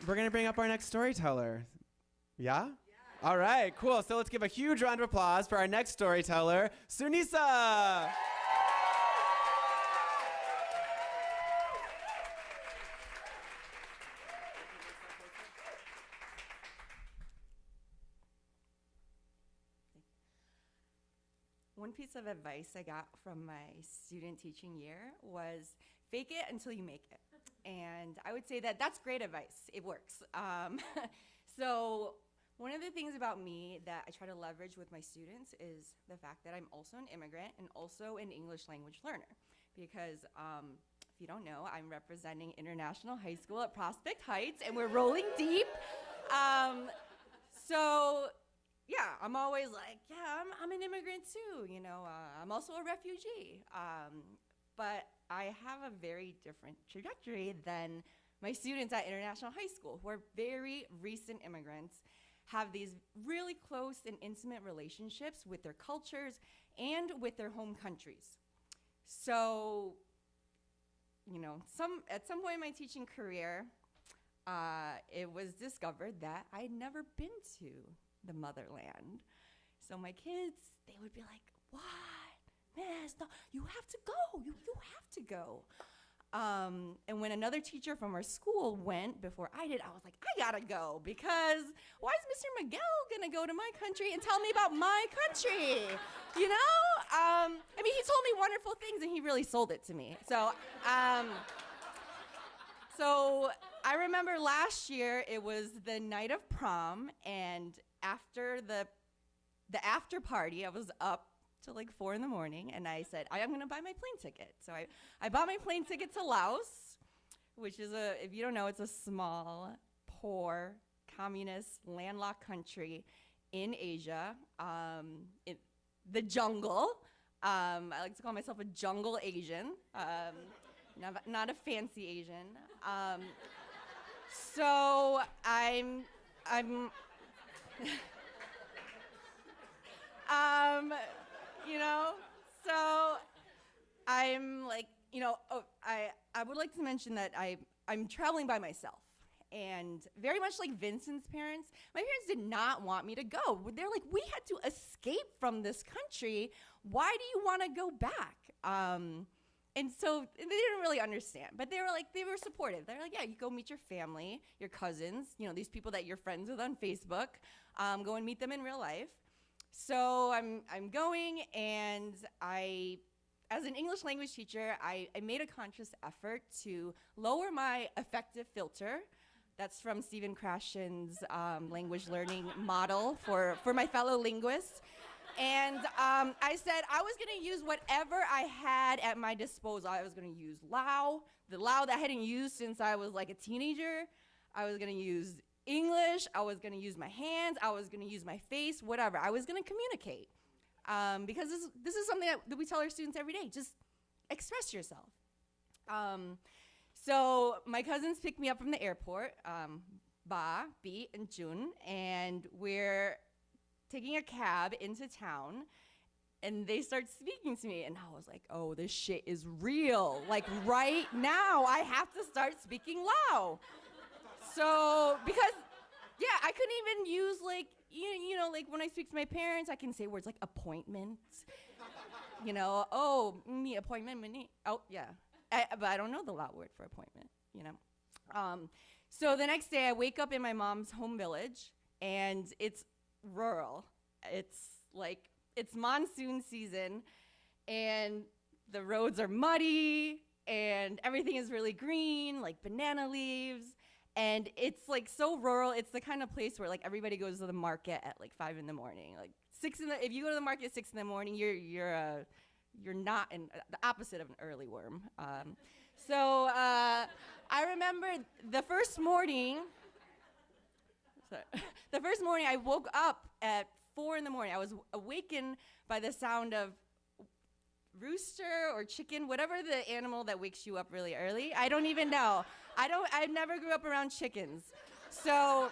we're going to bring up our next storyteller. Yeah? All right, cool. So let's give a huge round of applause for our next storyteller, Sunisa. One piece of advice I got from my student teaching year was fake it until you make it. And I would say that that's great advice. It works. So one of the things about me that I try to leverage with my students is the fact that I'm also an immigrant and also an English language learner. Because if you don't know, I'm representing International High School at Prospect Heights, and we're rolling deep. So yeah, I'm always like, yeah, I'm an immigrant too, you know, I'm also a refugee. But I have a very different trajectory than my students at International High School, who are very recent immigrants, have these really close and intimate relationships with their cultures and with their home countries. So, you know, at some point in my teaching career, it was discovered that I'd never been to the Motherland. So my kids, they would be like, what? Miss, no, you have to go, you have to go. And when another teacher from our school went before I did, I was like, I gotta go, because why is Mr. Miguel gonna go to my country and tell me about my country? You know? I mean, he told me wonderful things and he really sold it to me. So, so I remember last year, it was the night of prom, and after the after party, I was up till like 4 in the morning, and I said, I am gonna buy my plane ticket. So I bought my plane ticket to Laos, which is if you don't know, it's a small, poor, communist, landlocked country in Asia, the jungle. I like to call myself a jungle Asian, not a fancy Asian. So I'm you know, so I'm like, you know, I would like to mention that I'm traveling by myself. And very much like Vincent's parents, my parents did not want me to go. They're like, we had to escape from this country. Why do you want to go back? And so they didn't really understand, but they were supportive. They're like, yeah, you go meet your family, your cousins, you know, these people that you're friends with on Facebook, go and meet them in real life. So I'm going, and as an English language teacher, I made a conscious effort to lower my affective filter. That's from Stephen Krashen's language learning model for my fellow linguists. And I said I was going to use whatever I had at my disposal. I was going to use Lao, the Lao that I hadn't used since I was like a teenager. I was going to use English. I was going to use my hands. I was going to use my face, whatever. I was going to communicate. Because this is something that we tell our students every day. Just express yourself. So my cousins picked me up from the airport, Ba, Bi, and Jun, and we're taking a cab into town, and they start speaking to me, and I was like, oh, this shit is real. Like, right now, I have to start speaking Lao. So, because, yeah, I couldn't even use, like, you know, like, when I speak to my parents, I can say words like appointment, you know, oh, me, appointment, me, oh, yeah. But I don't know the Lao word for appointment, you know. So the next day, I wake up in my mom's home village, and it's rural. It's like, it's monsoon season, and the roads are muddy, and everything is really green, like banana leaves, and it's like so rural. It's the kind of place where like everybody goes to the market at like 5 in the morning. Like if you go to the market at 6 in the morning, you're not the opposite of an early worm. So I remember the first morning I woke up at 4 in the morning. I was awakened by the sound of rooster or chicken, whatever the animal that wakes you up really early. I don't even know. I never grew up around chickens. So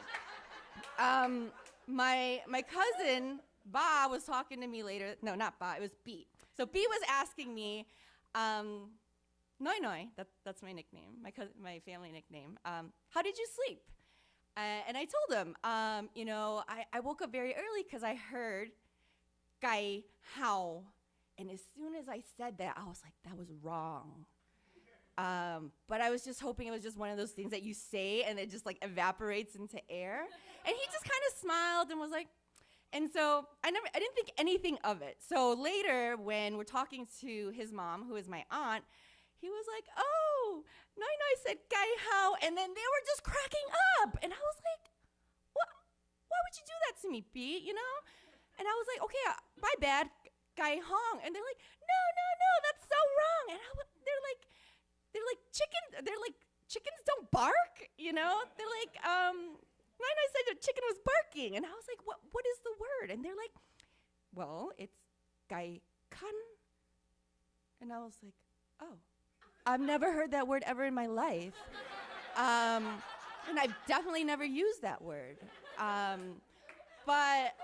my cousin, Ba, was talking to me later. No, not Ba, it was B. So B was asking me, Noi Noi, that's my nickname, my family nickname. How did you sleep? And I told him, I woke up very early because I heard Gai Hao. And as soon as I said that, I was like, that was wrong. But I was just hoping it was just one of those things that you say and it just like evaporates into air. And he just kind of smiled and was like, and so I didn't think anything of it. So later when we're talking to his mom, who is my aunt, he was like, oh, Nai said Gai Hao. And then they were just cracking up. And I was like, what? Why would you do that to me, Pete, you know? And I was like, okay, my bad, Gai Hong. And they're like, no, that's so wrong. And they're like, chickens don't bark, you know? They're like, Nai said the chicken was barking. And I was like, what is the word? And they're like, well, it's Gai Kan. And I was like, oh, I've never heard that word ever in my life. And I've definitely never used that word. But,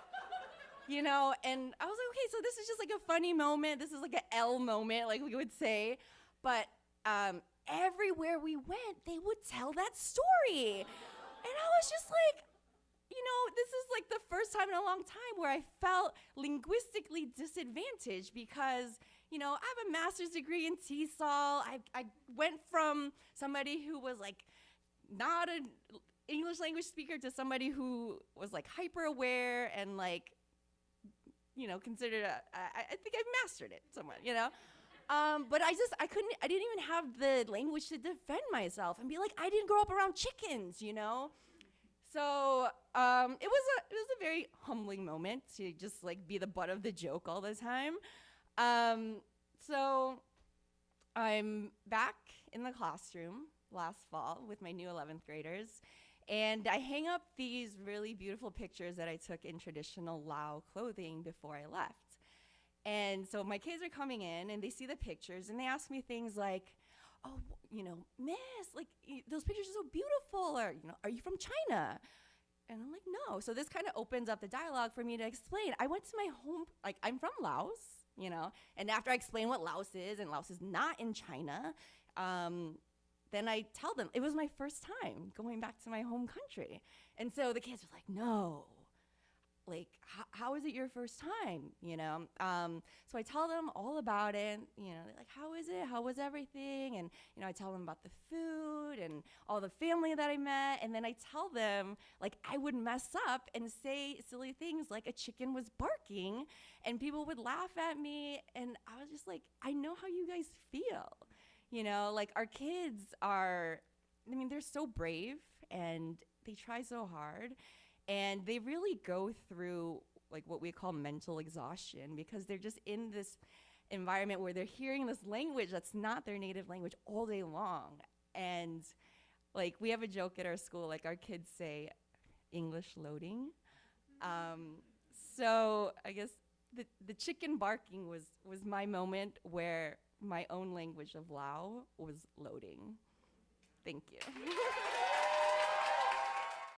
you know, and I was like, okay, so this is just like a funny moment. This is like an L moment, like we would say. But everywhere we went, they would tell that story. And I was just like, you know, this is like the first time in a long time where I felt linguistically disadvantaged because, you know, I have a master's degree in TESOL. I went from somebody who was like not an English language speaker to somebody who was like hyper aware and like, you know, considered I think I've mastered it somewhat, you know. But I didn't even have the language to defend myself and be like, I didn't grow up around chickens, you know. So it was a very humbling moment to just like be the butt of the joke all the time. So I'm back in the classroom last fall with my new 11th graders. And I hang up these really beautiful pictures that I took in traditional Lao clothing before I left. And so my kids are coming in and they see the pictures and they ask me things like, oh, you know, miss, like those pictures are so beautiful, or, you know, are you from China? And I'm like, no. So this kind of opens up the dialogue for me to explain. I went to my home, like I'm from Laos, you know, and after I explain what Laos is, and Laos is not in China, then I tell them it was my first time going back to my home country. And so the kids are like, no, like, how is it your first time, you know? So I tell them all about it, you know, like, how is it? How was everything? And, you know, I tell them about the food and all the family that I met. And then I tell them, like, I would mess up and say silly things like a chicken was barking and people would laugh at me. And I was just like, I know how you guys feel. You know, like our kids are, I mean, they're so brave and they try so hard. And they really go through like what we call mental exhaustion because they're just in this environment where they're hearing this language that's not their native language all day long. And like we have a joke at our school, like our kids say English loading. So I guess the chicken barking was my moment where my own language of Lao was loading. Thank you.